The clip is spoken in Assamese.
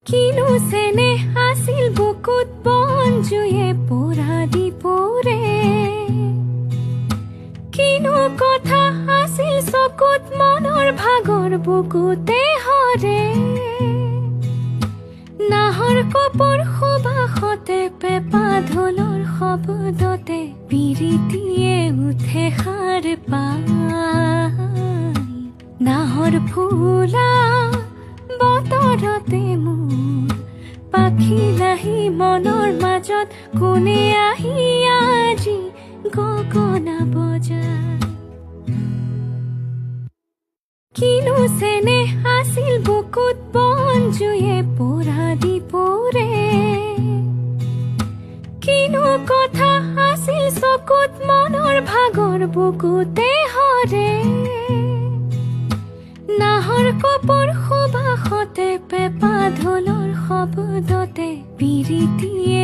কিনো চেনেহ আছিল বুকুত বন জুয়ে পোৰা দিপৰে, কিনো কথা আছিল চকুত মনৰ ভাগৰ বুকুতে হৰে। নাহৰ কপৰ সুবাসতে পেপা ঢোলৰ শব্দতে পিৰিতিয়ে উঠে সাৰ পাই। নাহৰ ফুলা বতৰতে মোৰ পাখি লাহি মনৰ মাজত কোনে আহি আজি গগনা বজায়। কিনো চেনেহ আছিল বুকুত বন জুয়ে পোৰা দিপৰে, কিনো কথা আছিল চকুত মনৰ ভাগৰ বুকুতে হৰে। নাহৰ কপৰ সুবাসতে পেপা ঢোলৰ শব্দতে পিৰিতিয়ে